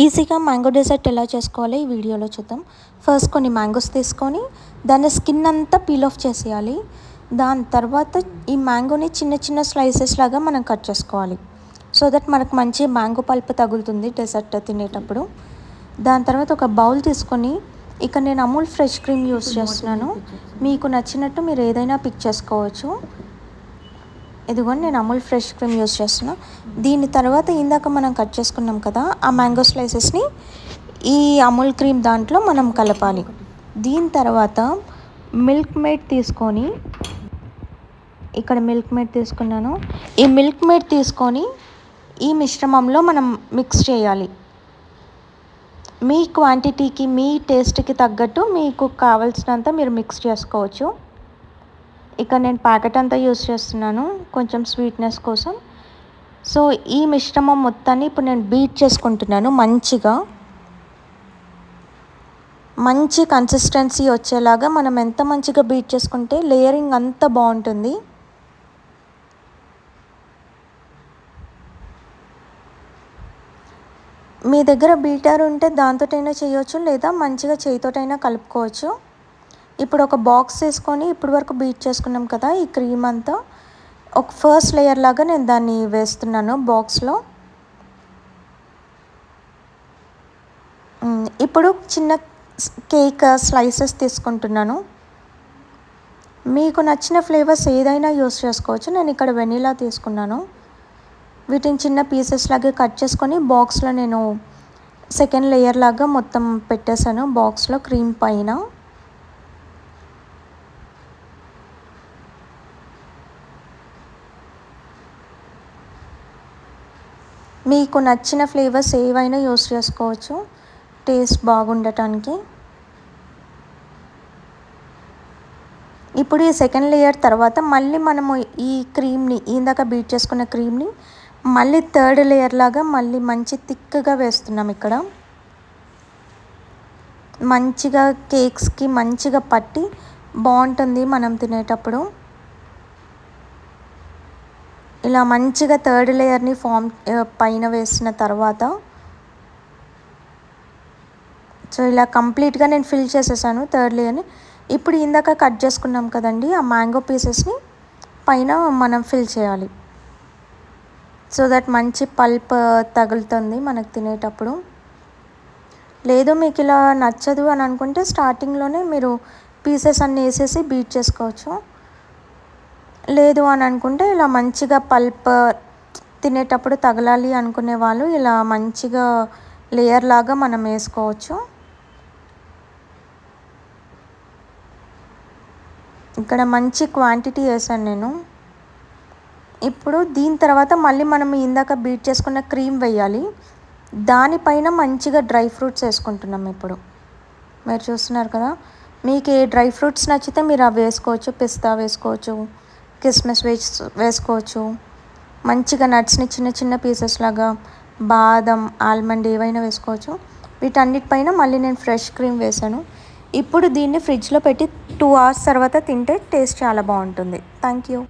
ఈజీగా mango dessert ఎలా చేసుకోవాలో ఈ వీడియోలో చూద్దాం. ఫస్ట్ కొన్ని మ్యాంగోస్ తీసుకొని దాని స్కిన్ అంతా పీల్ ఆఫ్ చేసేయాలి. దాని తర్వాత ఈ మ్యాంగోని చిన్న చిన్న స్లైసెస్ లాగా మనం కట్ చేసుకోవాలి. సో దట్ మనకు మంచి మ్యాంగో పల్ప్ తగులుతుంది డెజర్ట్ తినేటప్పుడు. దాని తర్వాత ఒక బౌల్ తీసుకొని ఇక్కడ నేను అమూల్ ఫ్రెష్ క్రీమ్ యూస్ చేస్తున్నాను. మీకు నచ్చినట్టు మీరు ఏదైనా పిక్ చేసుకోవచ్చు. ఇదిగోండి నేను అమూల్ ఫ్రెష్ క్రీమ్ యూస్ చేస్తున్నా. దీని తర్వాత ఇందాక మనం కట్ చేసుకున్నాం కదా ఆ మ్యాంగో స్లైసెస్ని ఈ అమూల్ క్రీమ్ దాంట్లో మనం కలపాలి. దీని తర్వాత మిల్క్ మేడ్ తీసుకొని ఇక్కడ మిల్క్ మేడ్ తీసుకున్నాను. ఈ మిల్క్ మేడ్ తీసుకొని ఈ మిశ్రమంలో మనం మిక్స్ చేయాలి. మీ క్వాంటిటీకి మీ టేస్ట్కి తగ్గట్టు మీకు కావాల్సినంత మీరు మిక్స్ చేసుకోవచ్చు. ఇక్కడ నేను ప్యాకెట్ అంతా యూస్ చేస్తున్నాను కొంచెం స్వీట్నెస్ కోసం. సో ఈ మిశ్రమం మొత్తాన్ని ఇప్పుడు నేను బీట్ చేసుకుంటున్నాను. మంచి కన్సిస్టెన్సీ వచ్చేలాగా మనం ఎంత మంచిగా బీట్ చేసుకుంటే లేయరింగ్ అంత బాగుంటుంది. మీ దగ్గర బీటర్ ఉంటే దాంతోటైనా చేయొచ్చు, లేదా మంచిగా చేయితోటైనా కలుపుకోవచ్చు. ఇప్పుడు ఒక బాక్స్ తీసుకొని ఇప్పుడు వరకు బీట్ చేసుకున్నాం కదా ఈ క్రీమ్ అంతా ఒక ఫస్ట్ లేయర్ లాగా నేను దాన్ని వేస్తున్నాను బాక్స్లో. ఇప్పుడు చిన్న కేక్ స్లైసెస్ తీసుకుంటున్నాను. మీకు నచ్చిన ఫ్లేవర్స్ ఏదైనా యూస్ చేసుకోవచ్చు. నేను ఇక్కడ వెనీలా తీసుకున్నాను. వీటిని చిన్న పీసెస్ లాగా కట్ చేసుకొని బాక్స్లో నేను సెకండ్ లేయర్ లాగా మొత్తం పెట్టేశాను బాక్స్లో క్రీమ్ పైన. మీకు నచ్చిన ఫ్లేవర్స్ ఏవైనా యూస్ చేసుకోవచ్చు టేస్ట్ బాగుండటానికి. ఇప్పుడు ఈ సెకండ్ లేయర్ తర్వాత మళ్ళీ మనము ఈ క్రీమ్ని ఇందాక బీట్ చేసుకున్న క్రీమ్ని మళ్ళీ థర్డ్ లేయర్ లాగా మళ్ళీ మంచి థిక్గా వేస్తున్నాం. ఇక్కడ మంచిగా కేక్స్కి మంచిగా పట్టి బాగుంటుంది మనం తినేటప్పుడు. ఇలా మంచిగా థర్డ్ లేయర్ని పైన వేసిన తర్వాత సో ఇలా కంప్లీట్గా నేను ఫిల్ చేసేసాను థర్డ్ లేయర్ని. ఇప్పుడు ఇందాక కట్ చేసుకున్నాం కదండి ఆ మ్యాంగో పీసెస్ని పైన మనం ఫిల్ చేయాలి. సో దట్ మంచి పల్ప్ తగులుతుంది మనకు తినేటప్పుడు. లేదు మీకు ఇలా నచ్చదు అని అనుకుంటే స్టార్టింగ్లోనే మీరు పీసెస్ అన్నీ వేసేసి బీట్ చేసుకోవచ్చు. లేదు అని అనుకుంటే ఇలా మంచిగా పల్ప్ తినేటప్పుడు తగలాలి అనుకునే వాళ్ళు ఇలా మంచిగా లేయర్ లాగా మనం వేసుకోవచ్చు. ఇక్కడ మంచి క్వాంటిటీ వేసాను నేను. ఇప్పుడు దీని తర్వాత మళ్ళీ మనం ఇందాక బీట్ చేసుకున్న క్రీమ్ వేయాలి. దానిపైన మంచిగా డ్రై ఫ్రూట్స్ వేసుకుంటున్నాం. ఇప్పుడు మీరు చూస్తున్నారు కదా, మీకు ఏ డ్రై ఫ్రూట్స్ నచ్చితే మీరు అవి వేసుకోవచ్చు. పిస్తా వేసుకోవచ్చు, కిస్మిస్ వేసుకోవచ్చు. మంచిగా నట్స్ని చిన్న చిన్న పీసెస్ లాగా బాదం, ఆల్మండ్ ఏవైనా వేసుకోవచ్చు. వీటన్నిటిపైన మళ్ళీ నేను ఫ్రెష్ క్రీమ్ వేసాను. ఇప్పుడు దీన్ని ఫ్రిడ్జ్లో పెట్టి 2 hours తర్వాత తింటే టేస్ట్ చాలా బాగుంటుంది. Thank you.